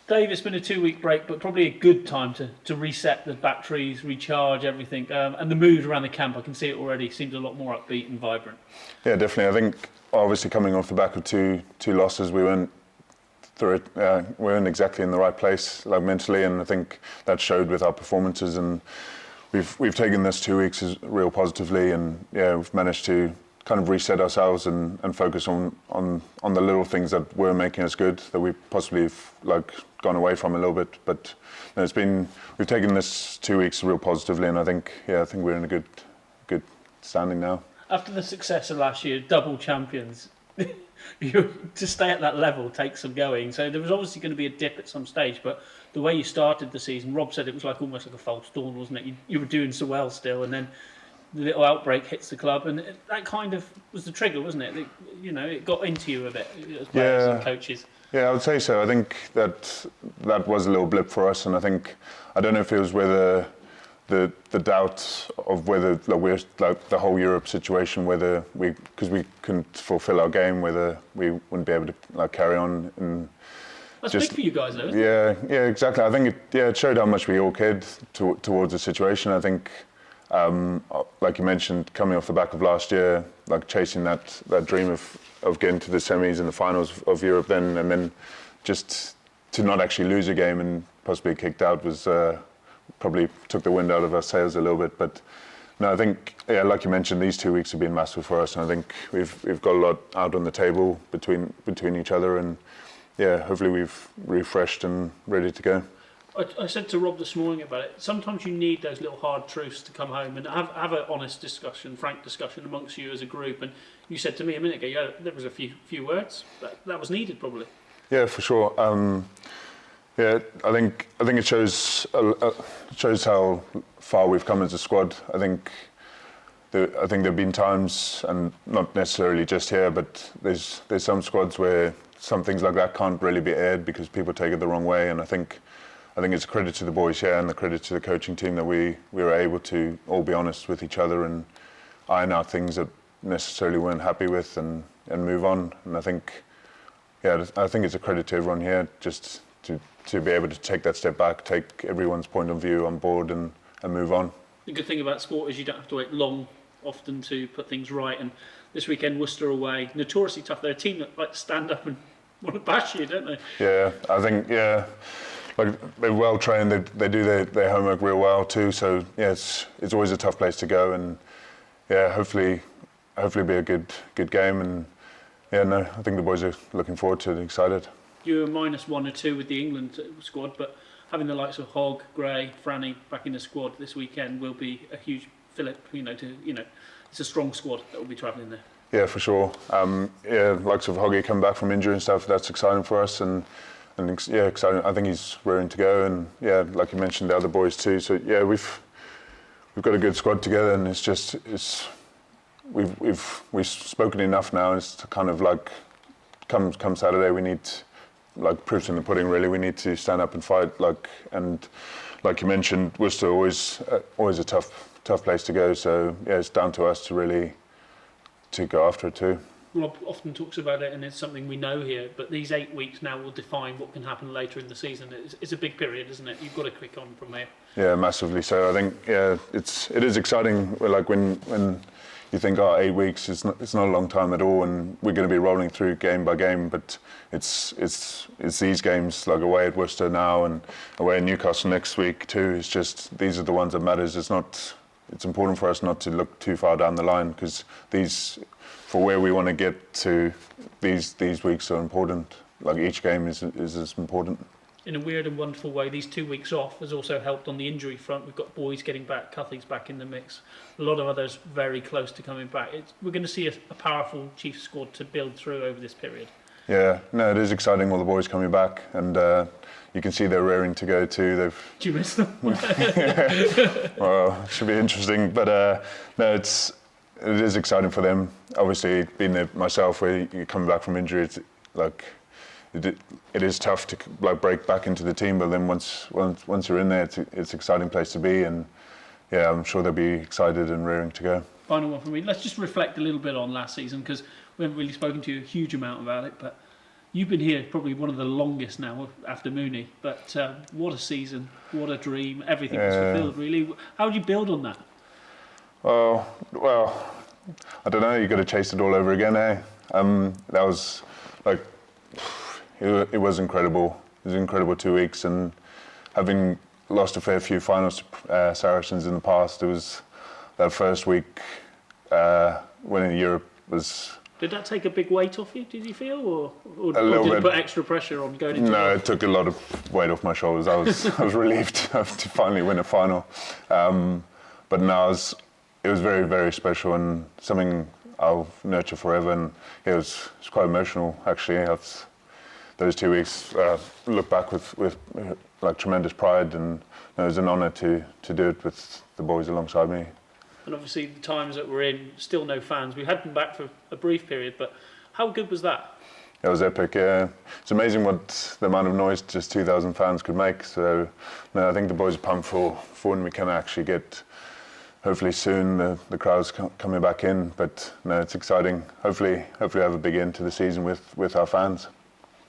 Dave, it's been a 2-week break, but probably a good time to reset the batteries, recharge everything, and the mood around the camp. I can see it already seems a lot more upbeat and vibrant. Yeah, definitely. I think obviously coming off the back of two losses, we weren't exactly in the right place, like mentally, and I think that showed with our performances. And we've taken this 2 weeks as real positively, and yeah, we've managed to kind of reset ourselves and focus on the little things that were making us good, that we possibly have gone away from a little bit. But no, we've taken this 2 weeks real positively, and I think we're in a good standing now. After the success of last year, double champions, to stay at that level takes some going. So there was obviously going to be a dip at some stage, but the way you started the season, Rob said it was almost like a false dawn, wasn't it? You were doing so well still, and then the little outbreak hits the club, and that kind of was the trigger, wasn't it? It got into you a bit as players and coaches. Yeah, I would say so. I think that was a little blip for us, and I don't know if it was whether the doubt of whether we're the whole Europe situation, whether because we couldn't fulfil our game, whether we wouldn't be able to carry on. And that's big for you guys, though, isn't it? Yeah, exactly. I think it showed how much we all cared towards the situation. I think. Like you mentioned, coming off the back of last year, chasing that dream of getting to the semis and the finals of Europe, and then just to not actually lose a game and possibly kicked out was probably took the wind out of our sails a little bit. But no, I think like you mentioned, these 2 weeks have been massive for us, and I think we've got a lot out on the table between each other, and hopefully we've refreshed and ready to go. I said to Rob this morning about it, sometimes you need those little hard truths to come home and have an honest discussion, frank discussion amongst you as a group. And you said to me a minute ago, there was a few words, but that was needed probably. Yeah, for sure. I think it shows how far we've come as a squad. I think there've been times, and not necessarily just here, but there's some squads where some things like that can't really be aired because people take it the wrong way, and I think it's a credit to the boys here and the credit to the coaching team that we were able to all be honest with each other and iron out things that necessarily weren't happy with and move on. And I think it's a credit to everyone here just to be able to take that step back, take everyone's point of view on board and move on. The good thing about sport is you don't have to wait long often to put things right. And this weekend, Worcester away, notoriously tough. They're a team that like to stand up and want to bash you, don't they? Yeah, I think, they're well trained. They do their homework real well too. So it's always a tough place to go, and hopefully be a good game. And I think the boys are looking forward to it, excited. You were -1 or 2 with the England squad, but having the likes of Hogg, Gray, Franny back in the squad this weekend will be a huge fillip. It's a strong squad that will be travelling there. Yeah, for sure. Likes of Hoggy come back from injury and stuff. That's exciting for us, and exciting. I think he's raring to go, and like you mentioned, the other boys too. So we've got a good squad together, and we've spoken enough now. It's kind of like come Saturday, we need proofs in the pudding. Really, we need to stand up and fight. And like you mentioned, Worcester always a tough place to go. So it's down to us to really go after it too. Rob often talks about it, and it's something we know here, but these 8 weeks now will define what can happen later in the season. It's a big period, isn't it? You've got to click on from here. Yeah, massively so. I think it is exciting. When you think 8 weeks, it's not a long time at all, and we're going to be rolling through game by game. But it's these games away at Worcester now and away in Newcastle next week too. It's just these are the ones that matters. It's important for us not to look too far down the line, because for where we want to get to, these weeks are important. Each game is as important. In a weird and wonderful way, these 2 weeks off has also helped on the injury front. We've got boys getting back, Cuthy's back in the mix, a lot of others very close to coming back. We're going to see a powerful Chiefs squad to build through over this period. Yeah, no, it is exciting, all the boys coming back, and you can see they're raring to go too. Do you miss them? Well, it should be interesting, but no, it is exciting for them. Obviously, being there myself, where you're coming back from injury, it's it is tough to break back into the team. But then once you're in there, it's an exciting place to be, and I'm sure they'll be excited and raring to go. Final one from me. Let's just reflect a little bit on last season, because we haven't really spoken to you a huge amount about it, but You've been here probably one of the longest now after Mooney, but what a season, what a dream, everything was fulfilled really. How would you build on that? Well, I don't know, you got to chase it all over again, eh? That was like, it was incredible. It was an incredible 2 weeks, and having lost a fair few finals to Saracens in the past, it was that first week winning Europe was... Did that take a big weight off you, did you feel? Or little did it bit. put extra pressure on going into No, it took a lot of weight off my shoulders. I was relieved to finally win a final. But no, it was very, very special and something I'll nurture forever. And it was quite emotional, actually. Those 2 weeks, look back with like tremendous pride, and it was an honour to do it with the boys alongside me. And obviously the times that we're in, still no fans. We had them back for a brief period, but how good was that? It was epic, yeah. It's amazing what the amount of noise just 2,000 fans could make. So no, I think the boys are pumped for when we can actually get, hopefully soon, the crowds coming back in. But no, it's exciting. Hopefully have a big end to the season with our fans.